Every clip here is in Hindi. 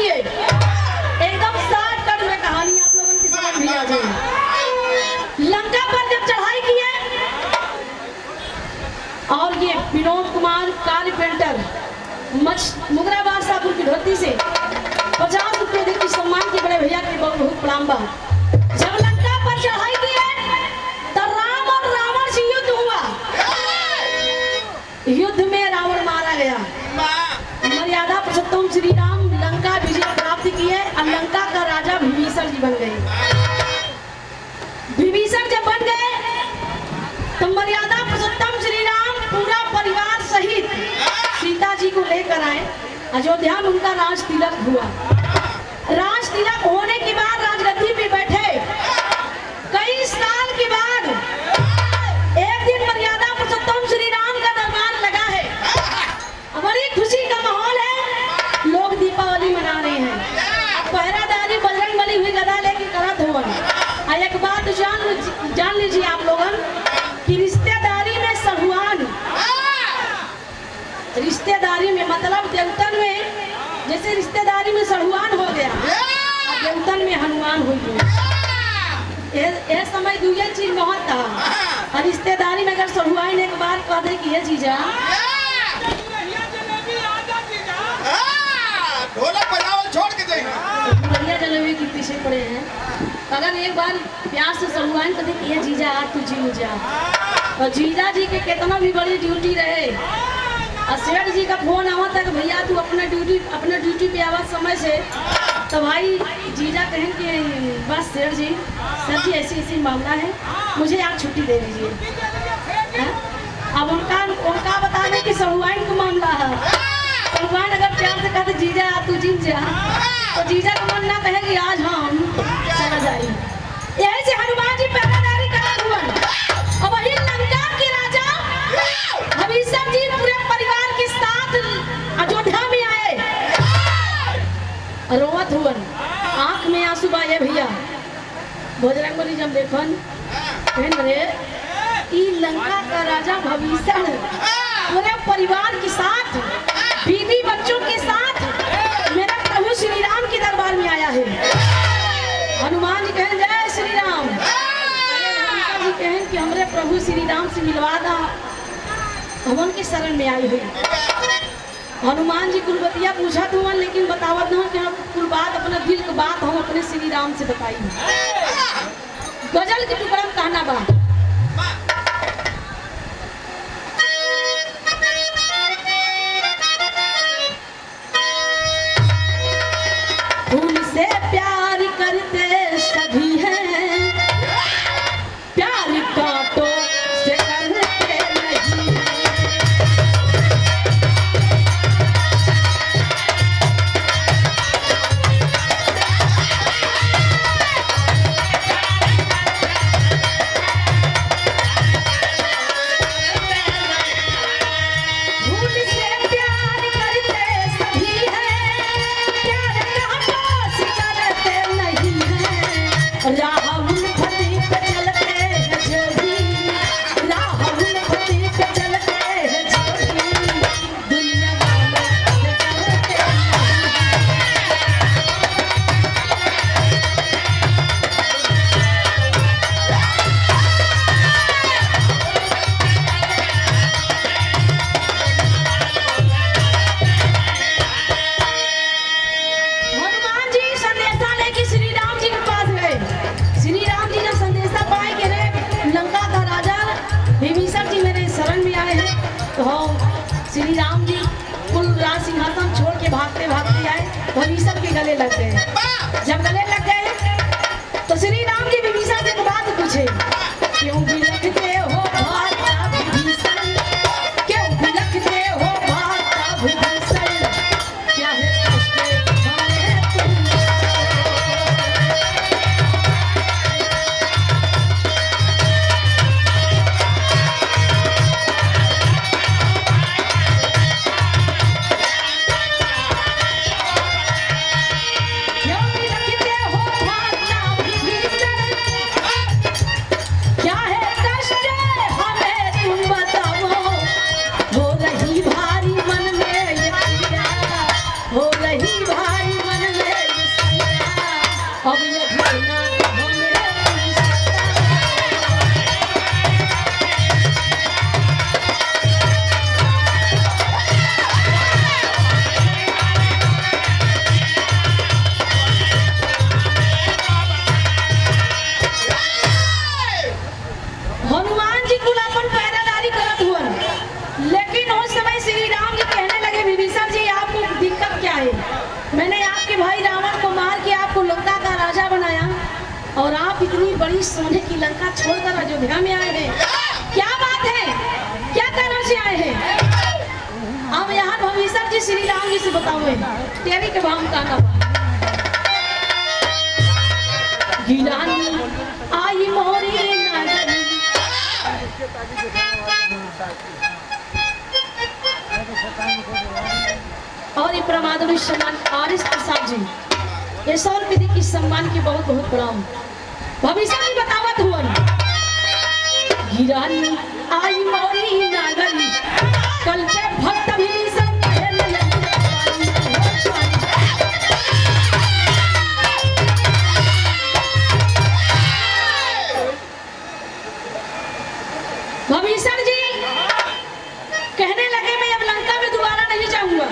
सुनिए, एकदम शॉर्टकट में कहानी आप लोगों की समझ भी आ जाए। लंका पर जब चढ़ाई की है और ये विनोद कुमार कारपेंटर मुगराबाद सापुर की धोती से 50 रुपये दी सम्मान की बड़े भैया की बहुत प्रणाम बा। जब लंका पर चढ़ाई की है तो राम और रावण से युद्ध हुआ। युद्ध में रावण मारा गया। मर्यादा पुरुषोत्तम श्री राम लंका विजय प्राप्त किए और लंका का राजा विभीषण जी बन गए। विभीषण जब बन गए तो मर्यादा पुरुषोत्तम श्री राम पूरा परिवार सहित सीता जी को लेकर आए। अयोध्या में उनका राज तिलक हुआ। राज तिलक होने के बाद राजगद्दी पे बैठे। कई साल के बाद एक दिन मर्यादा पुरुषोत्तम श्री राम का दरबार लगा है। बड़ी खुशी का माहौल है। लोग दीपावली मना रहे हैं। पहरादारी बजरंगबली हुई गदा लेके करत हो। एक बात जान लीजिए आप लोगन कि रिश्तेदारी में सहुआन, रिश्तेदारी में मतलब देवतन में जैसे रिश्तेदारी में सहुआन हो गया, देवतन में हनुमान हो गया। ये समय दूसरी चीज में होता और रिश्तेदारी में अगर सहुआन एक बार कह दे कि ये चीजा ढोलक बजावल छोड़ के जाएंगे। बढ़िया जलेबी के पीछे पड़े हैं। अगर एक बार प्यार से सहुआन कर दे कि ये जीजा आ तू जी जा, और जीजा जी के कितना भी बड़ी ड्यूटी रहे और सेठ जी का फोन आवा तक भैया तू अपने ड्यूटी पे आवा समय से, तो भाई जीजा कहें कि बस सेठ जी सर जी ऐसी मामला है, मुझे आज छुट्टी दे दीजिए। अब उनका बताने की सहुआन का मामला है। सहुआन अगर प्यार से कहते जीजा तू जीत जा, तो जीजा का मन ना कहेगी आज हम चला जाए। यही से हनुमान जी पहरादारी करत हुआ। और वही लंका के राजा विभीषण जी पूरे परिवार के साथ अयोध्या में आए। रोवत हुवन, आंख में आंसू बाए भैया। बजरंगबली जब देखन कहन रे ई लंका का राजा विभीषण पूरे परिवार के साथ बीवी बच्चों के साथ मेरे प्रभु श्री राम के दरबार में आया है। हनुमान जी कहें जय श्री राम। जी कहें कि हमारे प्रभु श्री राम से मिलवा दा, हम उनके शरण में आई हुई। हनुमान जी कुलबतिया पूछा तो लेकिन बतावत न कि हम कुल बात अपना दिल की बात हम अपने श्री राम से बताई। गजल के टुकड़ा कहना बा फूल से प्यार करते सभी हैं, प्यार कांटों से करते नहीं। फूल से प्यार करते सभी हैं, प्यार कांटों से करते नहीं हैं। राह उल्फती पे चलते हैं जो भी, राह उल्फती पे चलते हैं जो भी, दुनिया वालों से करते हनुमान जी संदेशा लेके श्री राम जी के पास गए। श्री राम जी जब संदेशा पाए कि रे लंका का राजा विभीषण जी मेरे शरण में आए हैं, तो श्री राम जी कुल राज सिंहासन छोड़ के भागते भागते आए, विभीषण के गले लग गए। जब गले लग गए तो श्री राम जी विभीषण से एक बात पूछे, क्यों बिलखते हो भाता विभीषण, क्यों बिलखते हो भाता विभीषण, क्या है कष्ट हमें तुम। क्यों बिलखते हो भाता विभीषण, क्या है कष्ट हमें तुम बताओ। हो रही भारी मन में ये पीड़ा, हो रही भारी मन अब ये घृणा हमरे सतावे। हनुमान जी कुल अपन पैदादारी करत हुअन, लेकिन उस समय श्री राम जी कहने लगे विभीषण जी आपको दिक्कत क्या है? मैंने आपके भाई रावण को मार के आपको लंका का राजा बनाया और आप इतनी बड़ी सोने की लंका छोड़कर अयोध्या में आए हैं, क्या बात है? क्या कारण से आए हैं? अब यहाँ विभीषण जी श्री राम जी से बताओ तेरी के भाम का गिलानी आई मोरी नगरी। और ये प्रमादुरी सम्मान आरिस प्रसाद जी ये 100 रुपये की सम्मान की बहुत बहुत प्रणाम। भविष्य की बतावत हुआ गिरानी आई मोरी नागरी कल से भक्त विभीषण भविष्य जी कहने लगे मैं अब लंका में दोबारा नहीं जाऊंगा।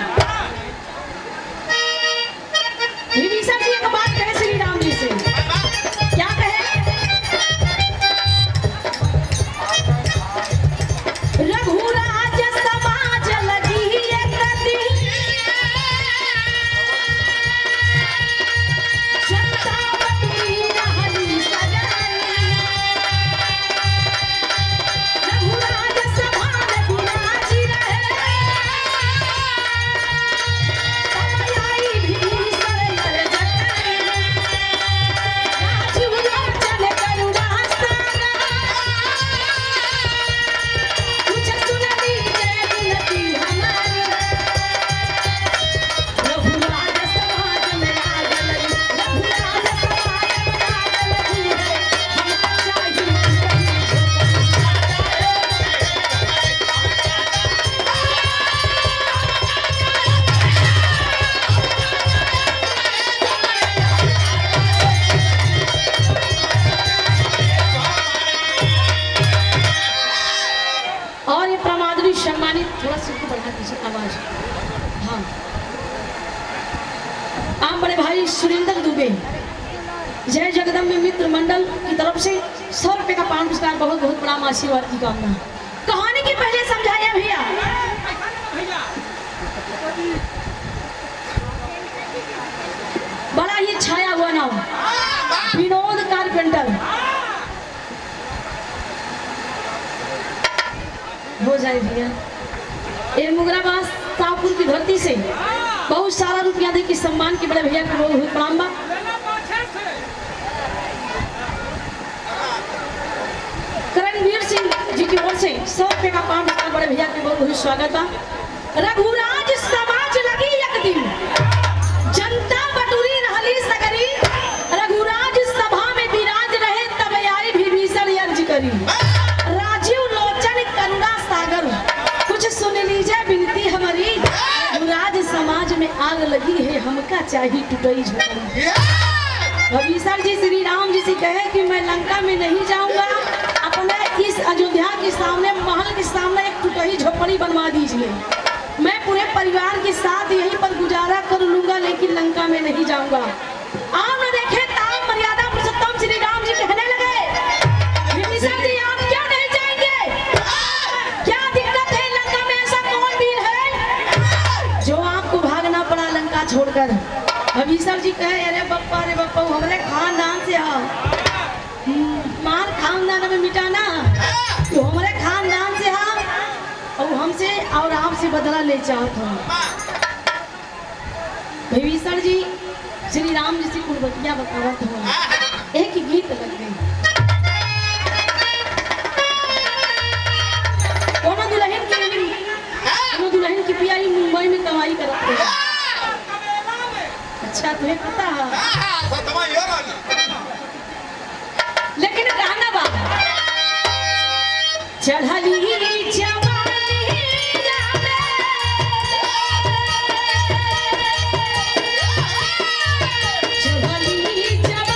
विभीषण जी एक बात कहे श्री राम जी से, क्या कहे? रघुराज समाज लगी एक दिन, चंद्रावती रहली सजाई। रघुराज सभा में विराजी रहे, समय आई भीषण यर जटाई। राजीव लोचन करुणा सागर, कुछ सुन लीजिए विनती हमारी। रघुराज समाज में आग लगी, रघुराज समाज में आग लगी है, हमको चाहिए और ये प्रमादुरी सम्मानित थोड़ा सा इसको बढ़ा दीजिए आवाज। हाँ आप बड़े भाई सुरेंद्र दुबे जय जगदम्बे मित्र मंडल की तरफ से 100 रुपये का पान पुरस्कार बहुत बहुत प्रणाम आशीर्वाद की कामना। कहानी के पहले समझाया भैया बड़ा ही छाया हुआ नाम विनोद कारपेंटर हो जाए भैया। ये मुगराबाद शाहपुर की धरती से बहुत सारा रुपया दे के सम्मान के बड़े भैया को बहुत बहुत प्रणाम बा। करणवीर सिंह जी की ओर से 100 रुपये का पान पुरस्कार बड़े भैया के बहुत बहुत स्वागत बा। रघुराज समाज लगी एक दिन, जनता बटुरी रहली सगरी। रघुराज सभा में विराज रहे तब आई विभीषण अर्ज करी। राजीव लोचन करुणा सागर, कुछ सुन लीजिए विनती हमारी। रघुराज समाज में आग लगी है, हमका चाहिए टूटई झोपड़ी। भविष्य जी श्री राम जी से कहे कि मैं लंका में नहीं जाऊंगा, अपने इस अयोध्या के सामने महल के सामने एक टूटई झोपड़ी बनवा दीजिए। मैं पूरे परिवार के साथ यहीं पर गुजारा कर लूंगा, लेकिन लंका में नहीं जाऊंगा। आप न देखे ताम मर्यादा पुरुषोत्तम श्री राम जी कहने लगे विभीषण जी आप क्यों नहीं जाएंगे? क्या दिक्कत है? लंका में ऐसा कौन वीर है जो आपको भागना पड़ा लंका छोड़कर? भविष्य जी कहे अरे बप्पा हमारे खानदान से आओ, मार खानदान में मिटाना तो हमारे खानदान से आओ और हमसे और आपसे बदला ले चाहत हो। विभीषण जी श्री राम जी से कुर्बतिया बतावत हो। एक गीत लग गई, कोनो दुल्हन की पिया मुंबई में कमाई करते हैं। अच्छा तुम्हें पता है? लेकिन गाना बाबा चढ़ली जवानी जावे, चढ़ली जवानी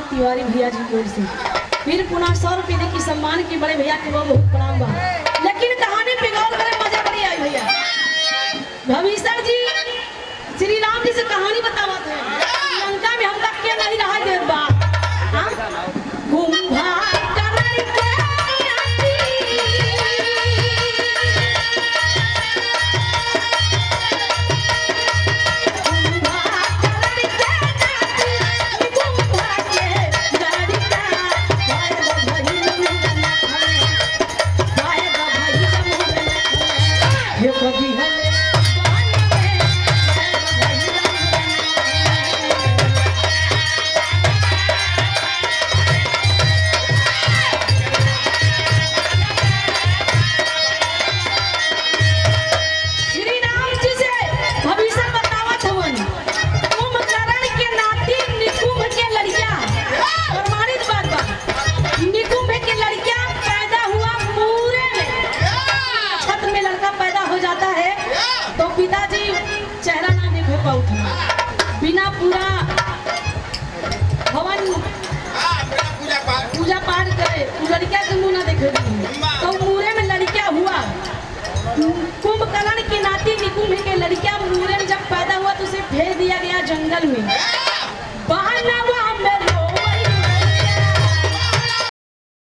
तिवारी भैया जी की ओर से फिर पुनः 100 रुपये दे की सम्मान की बड़े भैया के बहुत बहुत प्रणाम बा। लेकिन कहानी पिघौर करे मजा बड़ी आई भैया। भविष्य जी श्री राम जी से कहानी बतावा थे लंका में हम तक के नहीं रहा देत बा। कुंभार करन के आती बिना पूरा भवन पूजा पाठ करे लड़किया के मुंह ना देखे तो मूरे में लड़किया हुआ। कुंभकर्ण की नाती निकुंभ के लड़किया मूरे में जब पैदा हुआ तो उसे भेज दिया गया जंगल में।